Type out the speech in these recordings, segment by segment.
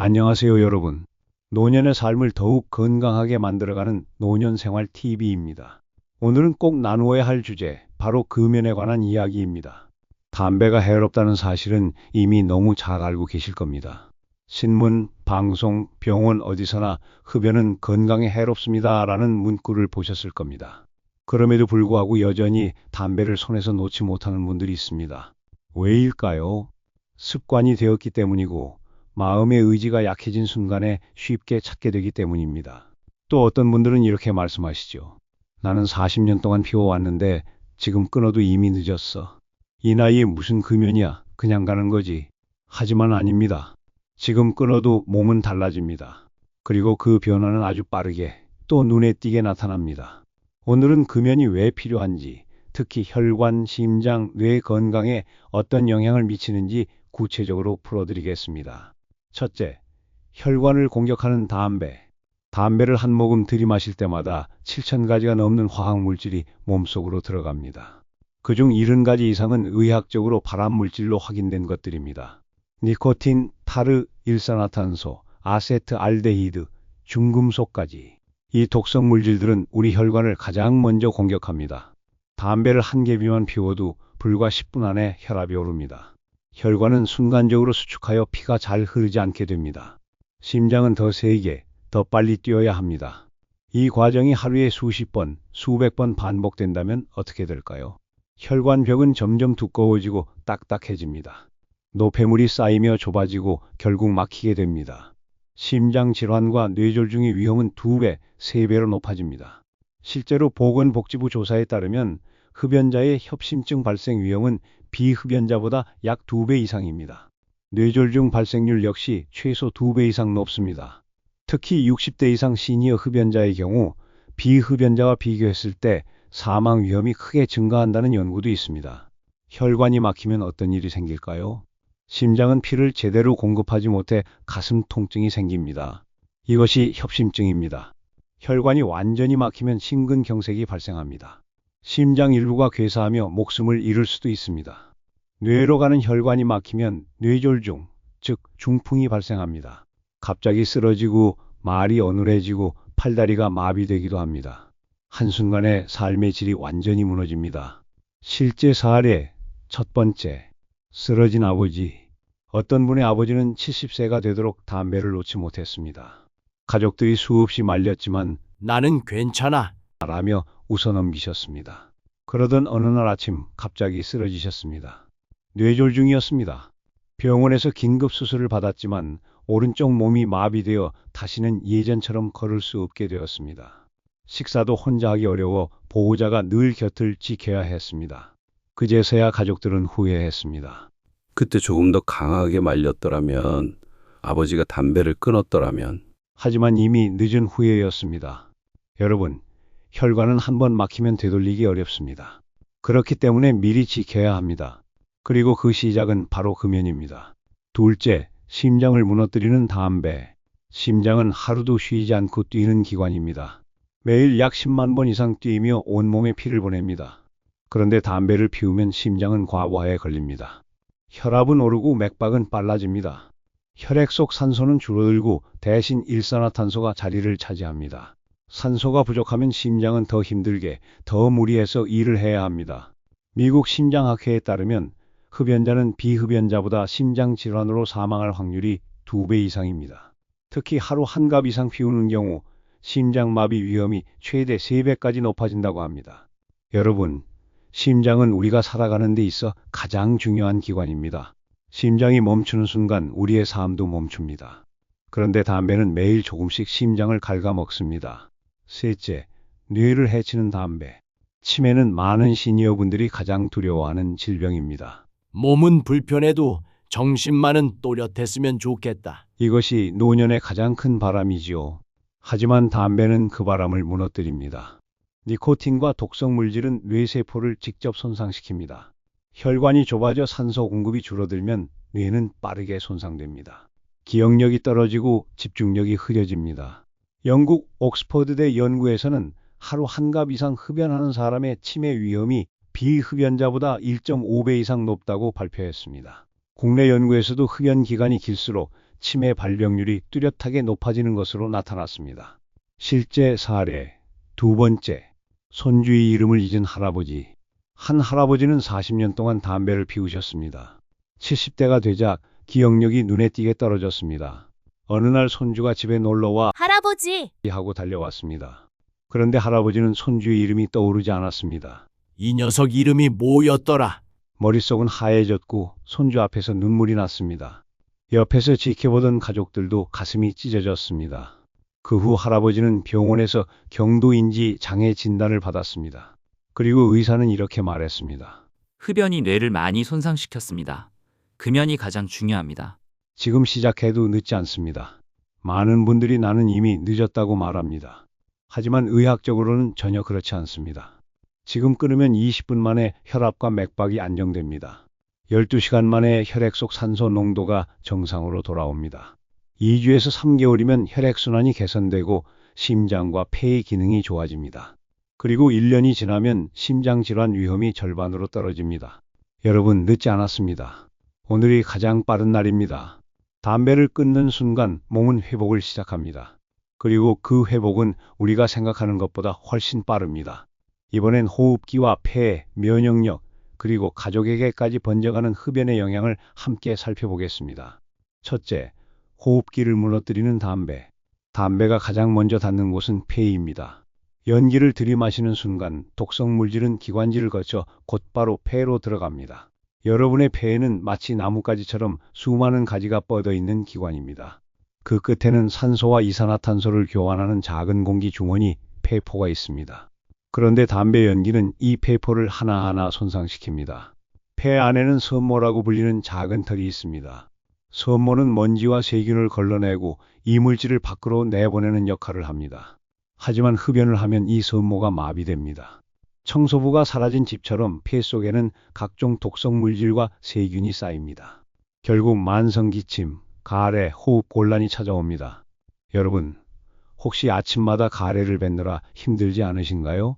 안녕하세요, 여러분. 노년의 삶을 더욱 건강하게 만들어가는 노년생활 TV입니다. 오늘은 꼭 나누어야 할 주제, 바로 금연에 관한 이야기입니다. 담배가 해롭다는 사실은 이미 너무 잘 알고 계실 겁니다. 신문, 방송, 병원 어디서나 흡연은 건강에 해롭습니다라는 문구를 보셨을 겁니다. 그럼에도 불구하고 여전히 담배를 손에서 놓지 못하는 분들이 있습니다. 왜일까요? 습관이 되었기 때문이고, 마음의 의지가 약해진 순간에 쉽게 찾게 되기 때문입니다. 또 어떤 분들은 이렇게 말씀하시죠. 나는 40년 동안 피워왔는데 지금 끊어도 이미 늦었어. 이 나이에 무슨 금연이야. 그냥 가는 거지. 하지만 아닙니다. 지금 끊어도 몸은 달라집니다. 그리고 그 변화는 아주 빠르게 또 눈에 띄게 나타납니다. 오늘은 금연이 왜 필요한지, 특히 혈관, 심장, 뇌 건강에 어떤 영향을 미치는지 구체적으로 풀어드리겠습니다. 첫째, 혈관을 공격하는 담배. 담배를 한 모금 들이마실 때마다 7,000가지가 넘는 화학물질이 몸속으로 들어갑니다. 그중 70가지 이상은 의학적으로 발암물질로 확인된 것들입니다. 니코틴, 타르, 일산화탄소, 아세트알데히드, 중금속까지. 이 독성 물질들은 우리 혈관을 가장 먼저 공격합니다. 담배를 한 개비만 피워도 불과 10분 안에 혈압이 오릅니다. 혈관은 순간적으로 수축하여 피가 잘 흐르지 않게 됩니다. 심장은 더 세게, 더 빨리 뛰어야 합니다. 이 과정이 하루에 수십 번, 수백 번 반복된다면 어떻게 될까요? 혈관벽은 점점 두꺼워지고 딱딱해집니다. 노폐물이 쌓이며 좁아지고 결국 막히게 됩니다. 심장 질환과 뇌졸중의 위험은 2배, 3배로 높아집니다. 실제로 보건복지부 조사에 따르면 흡연자의 협심증 발생 위험은 비흡연자보다 약 2배 이상입니다. 뇌졸중 발생률 역시 최소 2배 이상 높습니다. 특히 60대 이상 시니어 흡연자의 경우 비흡연자와 비교했을 때 사망 위험이 크게 증가한다는 연구도 있습니다. 혈관이 막히면 어떤 일이 생길까요? 심장은 피를 제대로 공급하지 못해 가슴 통증이 생깁니다. 이것이 협심증입니다. 혈관이 완전히 막히면 심근경색이 발생합니다. 심장 일부가 괴사하며 목숨을 잃을 수도 있습니다. 뇌로 가는 혈관이 막히면 뇌졸중, 즉 중풍이 발생합니다. 갑자기 쓰러지고 말이 어눌해지고 팔다리가 마비되기도 합니다. 한순간에 삶의 질이 완전히 무너집니다. 실제 사례, 첫 번째, 쓰러진 아버지. 어떤 분의 아버지는 70세가 되도록 담배를 놓지 못했습니다. 가족들이 수없이 말렸지만 나는 괜찮아. 라며 웃어넘기셨습니다. 그러던 어느 날 아침 갑자기 쓰러지셨습니다. 뇌졸중이었습니다. 병원에서 긴급 수술을 받았지만 오른쪽 몸이 마비되어 다시는 예전처럼 걸을 수 없게 되었습니다. 식사도 혼자 하기 어려워 보호자가 늘 곁을 지켜야 했습니다. 그제서야 가족들은 후회했습니다. 그때 조금 더 강하게 말렸더라면, 아버지가 담배를 끊었더라면. 하지만 이미 늦은 후회였습니다. 여러분, 혈관은 한번 막히면 되돌리기 어렵습니다. 그렇기 때문에 미리 지켜야 합니다. 그리고 그 시작은 바로 금연입니다. 둘째, 심장을 무너뜨리는 담배. 심장은 하루도 쉬지 않고 뛰는 기관입니다. 매일 약 10만 번 이상 뛰며 온몸에 피를 보냅니다. 그런데 담배를 피우면 심장은 과부하에 걸립니다. 혈압은 오르고 맥박은 빨라집니다. 혈액 속 산소는 줄어들고 대신 일산화탄소가 자리를 차지합니다. 산소가 부족하면 심장은 더 힘들게, 더 무리해서 일을 해야 합니다. 미국 심장학회에 따르면 흡연자는 비흡연자보다 심장 질환으로 사망할 확률이 2배 이상입니다. 특히 하루 한 갑 이상 피우는 경우 심장마비 위험이 최대 3배까지 높아진다고 합니다. 여러분, 심장은 우리가 살아가는 데 있어 가장 중요한 기관입니다. 심장이 멈추는 순간 우리의 삶도 멈춥니다. 그런데 담배는 매일 조금씩 심장을 갉아먹습니다. 셋째, 뇌를 해치는 담배. 치매는 많은 시니어분들이 가장 두려워하는 질병입니다. 몸은 불편해도 정신만은 또렷했으면 좋겠다. 이것이 노년의 가장 큰 바람이지요. 하지만 담배는 그 바람을 무너뜨립니다. 니코틴과 독성 물질은 뇌세포를 직접 손상시킵니다. 혈관이 좁아져 산소 공급이 줄어들면 뇌는 빠르게 손상됩니다. 기억력이 떨어지고 집중력이 흐려집니다. 영국 옥스퍼드대 연구에서는 하루 한 갑 이상 흡연하는 사람의 치매 위험이 비흡연자보다 1.5배 이상 높다고 발표했습니다. 국내 연구에서도 흡연 기간이 길수록 치매 발병률이 뚜렷하게 높아지는 것으로 나타났습니다. 실제 사례 두 번째, 손주의 이름을 잊은 할아버지. 한 할아버지는 40년 동안 담배를 피우셨습니다. 70대가 되자 기억력이 눈에 띄게 떨어졌습니다. 어느 날 손주가 집에 놀러와 할아버지, 하고 달려왔습니다. 그런데 할아버지는 손주의 이름이 떠오르지 않았습니다. 이 녀석 이름이 뭐였더라? 머릿속은 하얘졌고 손주 앞에서 눈물이 났습니다. 옆에서 지켜보던 가족들도 가슴이 찢어졌습니다. 그 후 할아버지는 병원에서 경도인지 장애 진단을 받았습니다. 그리고 의사는 이렇게 말했습니다. 흡연이 뇌를 많이 손상시켰습니다. 금연이 가장 중요합니다. 지금 시작해도 늦지 않습니다. 많은 분들이 나는 이미 늦었다고 말합니다. 하지만 의학적으로는 전혀 그렇지 않습니다. 지금 끊으면 20분 만에 혈압과 맥박이 안정됩니다. 12시간 만에 혈액 속 산소 농도가 정상으로 돌아옵니다. 2주에서 3개월이면 혈액순환이 개선되고 심장과 폐의 기능이 좋아집니다. 그리고 1년이 지나면 심장질환 위험이 절반으로 떨어집니다. 여러분, 늦지 않았습니다. 오늘이 가장 빠른 날입니다. 담배를 끊는 순간 몸은 회복을 시작합니다. 그리고 그 회복은 우리가 생각하는 것보다 훨씬 빠릅니다. 이번엔 호흡기와 폐, 면역력, 그리고 가족에게까지 번져가는 흡연의 영향을 함께 살펴보겠습니다. 첫째, 호흡기를 무너뜨리는 담배. 담배가 가장 먼저 닿는 곳은 폐입니다. 연기를 들이마시는 순간 독성 물질은 기관지를 거쳐 곧바로 폐로 들어갑니다. 여러분의 폐에는 마치 나뭇가지처럼 수많은 가지가 뻗어 있는 기관입니다. 그 끝에는 산소와 이산화탄소를 교환하는 작은 공기 주머니, 폐포가 있습니다. 그런데 담배 연기는 이 폐포를 하나하나 손상시킵니다. 폐 안에는 섬모라고 불리는 작은 털이 있습니다. 섬모는 먼지와 세균을 걸러내고 이물질을 밖으로 내보내는 역할을 합니다. 하지만 흡연을 하면 이 섬모가 마비됩니다. 청소부가 사라진 집처럼 폐 속에는 각종 독성 물질과 세균이 쌓입니다. 결국 만성 기침, 가래, 호흡 곤란이 찾아옵니다. 여러분, 혹시 아침마다 가래를 뱉느라 힘들지 않으신가요?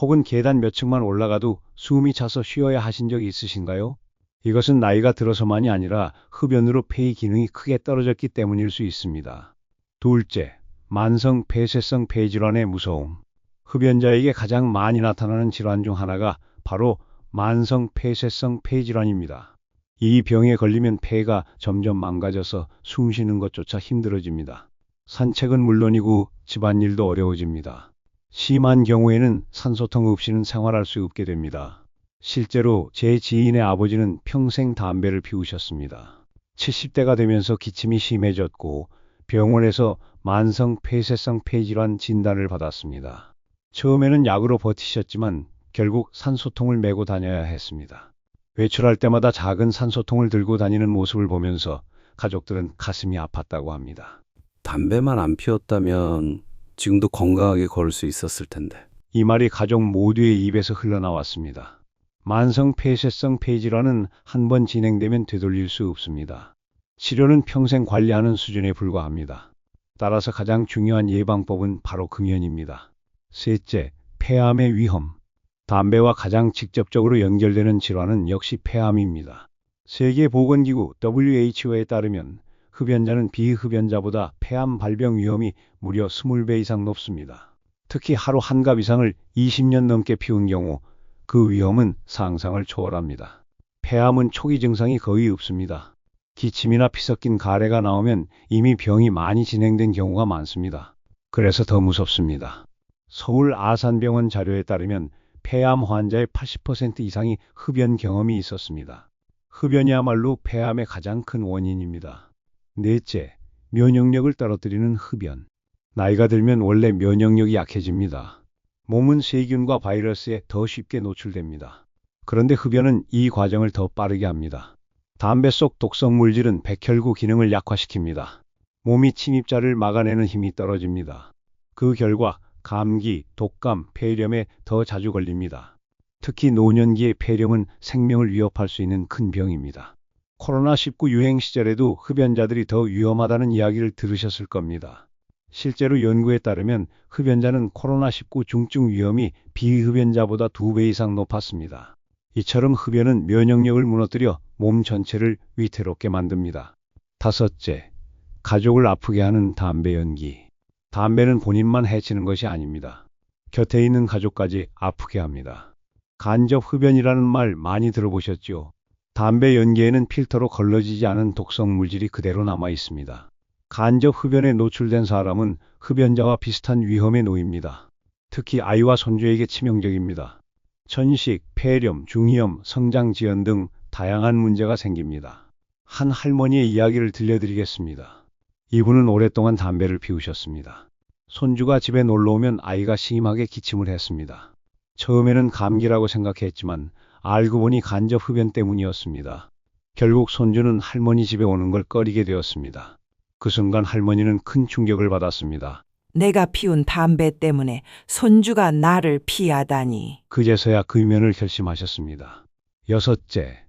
혹은 계단 몇 층만 올라가도 숨이 차서 쉬어야 하신 적 있으신가요? 이것은 나이가 들어서만이 아니라 흡연으로 폐의 기능이 크게 떨어졌기 때문일 수 있습니다. 둘째, 만성 폐쇄성 폐질환의 무서움. 흡연자에게 가장 많이 나타나는 질환 중 하나가 바로 만성 폐쇄성 폐질환입니다. 이 병에 걸리면 폐가 점점 망가져서 숨쉬는 것조차 힘들어집니다. 산책은 물론이고 집안일도 어려워집니다. 심한 경우에는 산소통 없이는 생활할 수 없게 됩니다. 실제로 제 지인의 아버지는 평생 담배를 피우셨습니다. 70대가 되면서 기침이 심해졌고 병원에서 만성 폐쇄성 폐질환 진단을 받았습니다. 처음에는 약으로 버티셨지만 결국 산소통을 메고 다녀야 했습니다. 외출할 때마다 작은 산소통을 들고 다니는 모습을 보면서 가족들은 가슴이 아팠다고 합니다. 담배만 안 피웠다면 지금도 건강하게 걸을 수 있었을 텐데. 이 말이 가족 모두의 입에서 흘러나왔습니다. 만성 폐쇄성 폐질환은 한 번 진행되면 되돌릴 수 없습니다. 치료는 평생 관리하는 수준에 불과합니다. 따라서 가장 중요한 예방법은 바로 금연입니다. 셋째, 폐암의 위험. 담배와 가장 직접적으로 연결되는 질환은 역시 폐암입니다. 세계보건기구 WHO에 따르면 흡연자는 비흡연자보다 폐암 발병 위험이 무려 20배 이상 높습니다. 특히 하루 한 갑 이상을 20년 넘게 피운 경우 그 위험은 상상을 초월합니다. 폐암은 초기 증상이 거의 없습니다. 기침이나 피 섞인 가래가 나오면 이미 병이 많이 진행된 경우가 많습니다. 그래서 더 무섭습니다. 서울 아산병원 자료에 따르면 폐암 환자의 80% 이상이 흡연 경험이 있었습니다. 흡연이야말로 폐암의 가장 큰 원인입니다. 넷째, 면역력을 떨어뜨리는 흡연. 나이가 들면 원래 면역력이 약해집니다. 몸은 세균과 바이러스에 더 쉽게 노출됩니다. 그런데 흡연은 이 과정을 더 빠르게 합니다. 담배 속 독성 물질은 백혈구 기능을 약화시킵니다. 몸이 침입자를 막아내는 힘이 떨어집니다. 그 결과 감기, 독감, 폐렴에 더 자주 걸립니다. 특히 노년기의 폐렴은 생명을 위협할 수 있는 큰 병입니다. 코로나19 유행 시절에도 흡연자들이 더 위험하다는 이야기를 들으셨을 겁니다. 실제로 연구에 따르면 흡연자는 코로나19 중증 위험이 비흡연자보다 2배 이상 높았습니다. 이처럼 흡연은 면역력을 무너뜨려 몸 전체를 위태롭게 만듭니다. 다섯째, 가족을 아프게 하는 담배 연기. 담배는 본인만 해치는 것이 아닙니다. 곁에 있는 가족까지 아프게 합니다. 간접 흡연이라는 말 많이 들어보셨죠? 담배 연기에는 필터로 걸러지지 않은 독성 물질이 그대로 남아 있습니다. 간접 흡연에 노출된 사람은 흡연자와 비슷한 위험에 놓입니다. 특히 아이와 손주에게 치명적입니다. 천식, 폐렴, 중이염, 성장지연 등 다양한 문제가 생깁니다. 한 할머니의 이야기를 들려드리겠습니다. 이분은 오랫동안 담배를 피우셨습니다. 손주가 집에 놀러 오면 아이가 심하게 기침을 했습니다. 처음에는 감기라고 생각했지만 알고 보니 간접 흡연 때문이었습니다. 결국 손주는 할머니 집에 오는 걸 꺼리게 되었습니다. 그 순간 할머니는 큰 충격을 받았습니다. 내가 피운 담배 때문에 손주가 나를 피하다니. 그제서야 금연을 결심하셨습니다. 여섯째,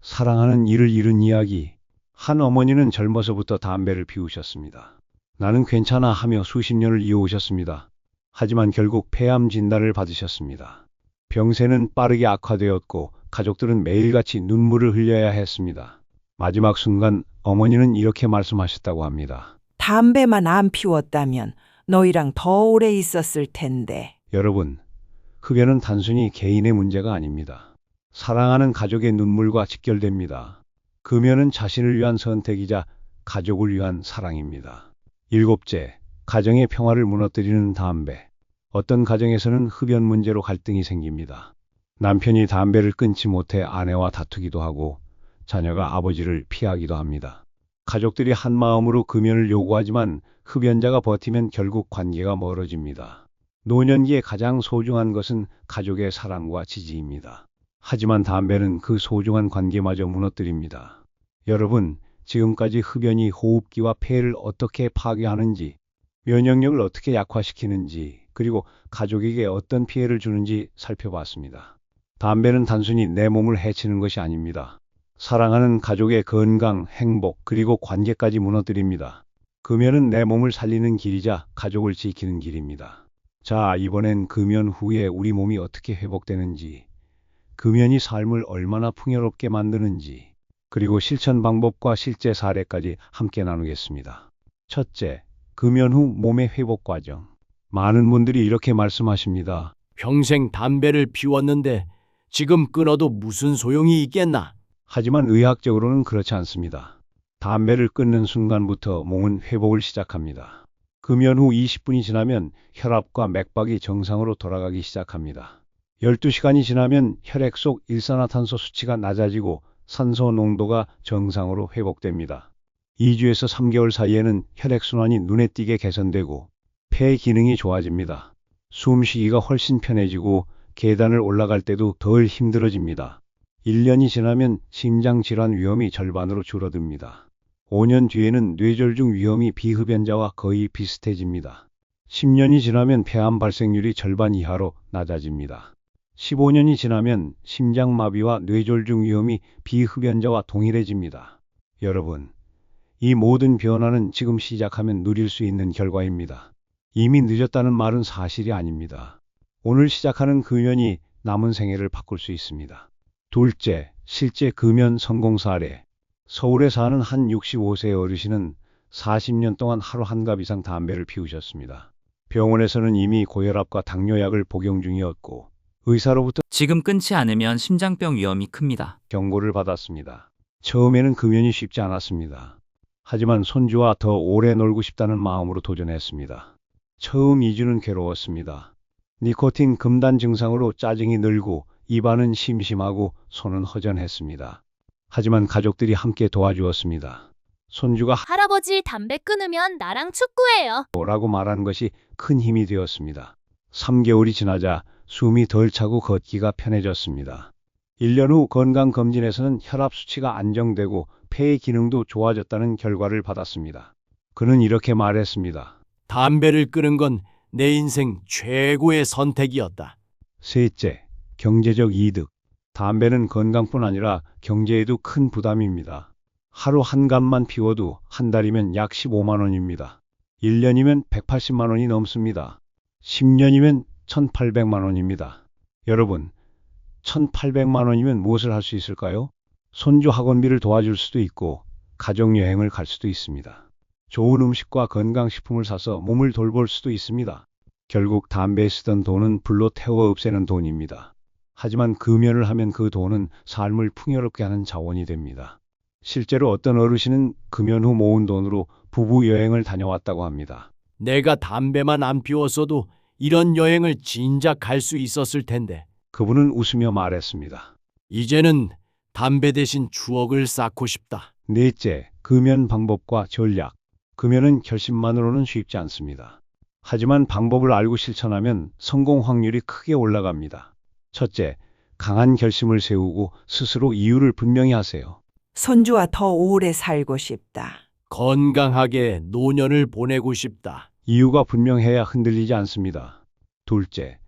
사랑하는 이를 잃은 이야기. 한 어머니는 젊어서부터 담배를 피우셨습니다. 나는 괜찮아 하며 수십 년을 이어오셨습니다. 하지만 결국 폐암 진단을 받으셨습니다. 병세는 빠르게 악화되었고 가족들은 매일같이 눈물을 흘려야 했습니다. 마지막 순간 어머니는 이렇게 말씀하셨다고 합니다. 담배만 안 피웠다면 너희랑 더 오래 있었을 텐데. 여러분, 흡연은 단순히 개인의 문제가 아닙니다. 사랑하는 가족의 눈물과 직결됩니다. 금연은 자신을 위한 선택이자 가족을 위한 사랑입니다. 일곱째, 가정의 평화를 무너뜨리는 담배. 어떤 가정에서는 흡연 문제로 갈등이 생깁니다. 남편이 담배를 끊지 못해 아내와 다투기도 하고 자녀가 아버지를 피하기도 합니다. 가족들이 한 마음으로 금연을 요구하지만 흡연자가 버티면 결국 관계가 멀어집니다. 노년기에 가장 소중한 것은 가족의 사랑과 지지입니다. 하지만 담배는 그 소중한 관계마저 무너뜨립니다. 여러분, 지금까지 흡연이 호흡기와 폐를 어떻게 파괴하는지, 면역력을 어떻게 약화시키는지, 그리고 가족에게 어떤 피해를 주는지 살펴봤습니다. 담배는 단순히 내 몸을 해치는 것이 아닙니다. 사랑하는 가족의 건강, 행복, 그리고 관계까지 무너뜨립니다. 금연은 내 몸을 살리는 길이자 가족을 지키는 길입니다. 자, 이번엔 금연 후에 우리 몸이 어떻게 회복되는지, 금연이 삶을 얼마나 풍요롭게 만드는지, 그리고 실천 방법과 실제 사례까지 함께 나누겠습니다. 첫째, 금연 후 몸의 회복 과정. 많은 분들이 이렇게 말씀하십니다. 평생 담배를 피웠는데 지금 끊어도 무슨 소용이 있겠나? 하지만 의학적으로는 그렇지 않습니다. 담배를 끊는 순간부터 몸은 회복을 시작합니다. 금연 후 20분이 지나면 혈압과 맥박이 정상으로 돌아가기 시작합니다. 12시간이 지나면 혈액 속 일산화탄소 수치가 낮아지고 산소 농도가 정상으로 회복됩니다. 2주에서 3개월 사이에는 혈액순환이 눈에 띄게 개선되고 폐 기능이 좋아집니다. 숨쉬기가 훨씬 편해지고 계단을 올라갈 때도 덜 힘들어집니다. 1년이 지나면 심장질환 위험이 절반으로 줄어듭니다. 5년 뒤에는 뇌졸중 위험이 비흡연자와 거의 비슷해집니다. 10년이 지나면 폐암 발생률이 절반 이하로 낮아집니다. 15년이 지나면 심장마비와 뇌졸중 위험이 비흡연자와 동일해집니다. 여러분, 이 모든 변화는 지금 시작하면 누릴 수 있는 결과입니다. 이미 늦었다는 말은 사실이 아닙니다. 오늘 시작하는 금연이 남은 생애를 바꿀 수 있습니다. 둘째, 실제 금연 성공 사례. 서울에 사는 한 65세 어르신은 40년 동안 하루 한 갑 이상 담배를 피우셨습니다. 병원에서는 이미 고혈압과 당뇨약을 복용 중이었고 의사로부터 지금 끊지 않으면 심장병 위험이 큽니다. 경고를 받았습니다. 처음에는 금연이 쉽지 않았습니다. 하지만 손주와 더 오래 놀고 싶다는 마음으로 도전했습니다. 처음 2주는 괴로웠습니다. 니코틴 금단 증상으로 짜증이 늘고 입안은 심심하고 손은 허전했습니다. 하지만 가족들이 함께 도와주었습니다. 손주가 할아버지 담배 끊으면 나랑 축구해요. 라고 말하는 것이 큰 힘이 되었습니다. 3개월이 지나자 숨이 덜 차고 걷기가 편해졌습니다. 1년 후 건강검진에서는 혈압 수치가 안정되고 폐의 기능도 좋아졌다는 결과를 받았습니다. 그는 이렇게 말했습니다. 담배를 끊은 건 내 인생 최고의 선택이었다. 셋째, 경제적 이득. 담배는 건강뿐 아니라 경제에도 큰 부담입니다. 하루 한 갑만 피워도 한 달이면 약 15만 원입니다. 1년이면 180만 원이 넘습니다. 10년이면 1,800만 원입니다. 여러분, 1,800만 원이면 무엇을 할 수 있을까요? 손주 학원비를 도와줄 수도 있고 가족여행을 갈 수도 있습니다. 좋은 음식과 건강식품을 사서 몸을 돌볼 수도 있습니다. 결국 담배에 쓰던 돈은 불로 태워 없애는 돈입니다. 하지만 금연을 하면 그 돈은 삶을 풍요롭게 하는 자원이 됩니다. 실제로 어떤 어르신은 금연 후 모은 돈으로 부부 여행을 다녀왔다고 합니다. 내가 담배만 안 피웠어도 이런 여행을 진작 갈 수 있었을 텐데. 그분은 웃으며 말했습니다. 이제는 담배 대신 추억을 쌓고 싶다. 넷째, 금연 방법과 전략. 금연은 결심만으로는 쉽지 않습니다. 하지만 방법을 알고 실천하면 성공 확률이 크게 올라갑니다. 첫째, 강한 결심을 세우고 스스로 이유를 분명히 하세요. 손주와 더 오래 살고 싶다. 건강하게 노년을 보내고 싶다. 이유가 분명해야 흔들리지 않습니다. 둘째,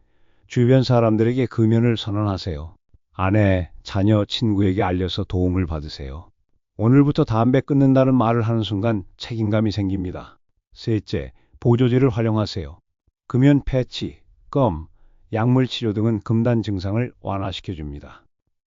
주변 사람들에게 금연을 선언하세요. 아내, 자녀, 친구에게 알려서 도움을 받으세요. 오늘부터 담배 끊는다는 말을 하는 순간 책임감이 생깁니다. 셋째, 보조제를 활용하세요. 금연 패치, 껌, 약물 치료 등은 금단 증상을 완화시켜줍니다.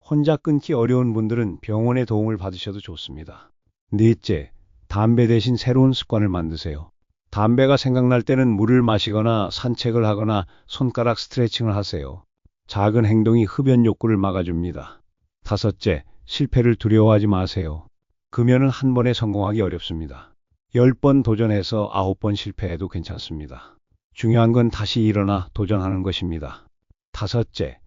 혼자 끊기 어려운 분들은 병원의 도움을 받으셔도 좋습니다. 넷째, 담배 대신 새로운 습관을 만드세요. 담배가 생각날 때는 물을 마시거나 산책을 하거나 손가락 스트레칭을 하세요. 작은 행동이 흡연 욕구를 막아줍니다. 다섯째, 실패를 두려워하지 마세요. 금연은 한 번에 성공하기 어렵습니다. 10번 도전해서 9번 실패해도 괜찮습니다. 중요한 건 다시 일어나 도전하는 것입니다. 다섯째,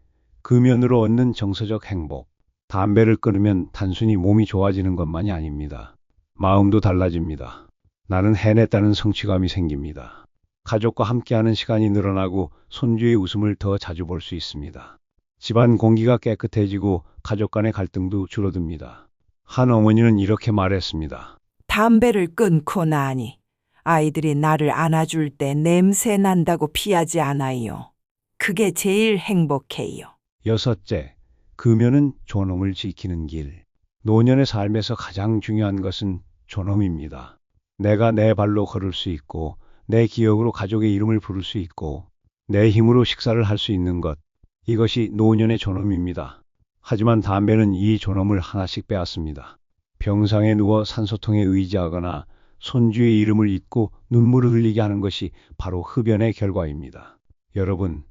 금연으로 얻는 정서적 행복. 담배를 끊으면 단순히 몸이 좋아지는 것만이 아닙니다. 마음도 달라집니다. 나는 해냈다는 성취감이 생깁니다. 가족과 함께하는 시간이 늘어나고 손주의 웃음을 더 자주 볼 수 있습니다. 집안 공기가 깨끗해지고 가족 간의 갈등도 줄어듭니다. 한 어머니는 이렇게 말했습니다. 담배를 끊고 나니 아이들이 나를 안아줄 때 냄새 난다고 피하지 않아요. 그게 제일 행복해요. 여섯째, 금연은 존엄을 지키는 길. 노년의 삶에서 가장 중요한 것은 존엄입니다. 내가 내 발로 걸을 수 있고, 내 기억으로 가족의 이름을 부를 수 있고, 내 힘으로 식사를 할 수 있는 것. 이것이 노년의 존엄입니다. 하지만 담배는 이 존엄을 하나씩 빼앗습니다. 병상에 누워 산소통에 의지하거나 손주의 이름을 잊고 눈물을 흘리게 하는 것이 바로 흡연의 결과입니다. 여러분,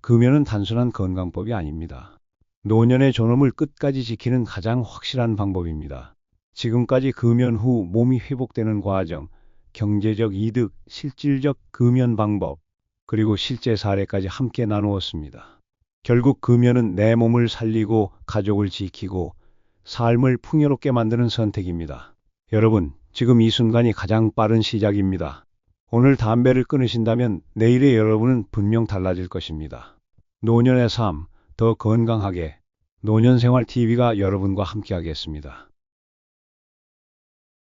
금연은 단순한 건강법이 아닙니다. 노년의 존엄을 끝까지 지키는 가장 확실한 방법입니다. 지금까지 금연 후 몸이 회복되는 과정, 경제적 이득, 실질적 금연 방법, 그리고 실제 사례까지 함께 나누었습니다. 결국 금연은 내 몸을 살리고 가족을 지키고 삶을 풍요롭게 만드는 선택입니다. 여러분, 지금 이 순간이 가장 빠른 시작입니다. 오늘 담배를 끊으신다면 내일의 여러분은 분명 달라질 것입니다. 노년의 삶, 더 건강하게 노년생활TV가 여러분과 함께하겠습니다.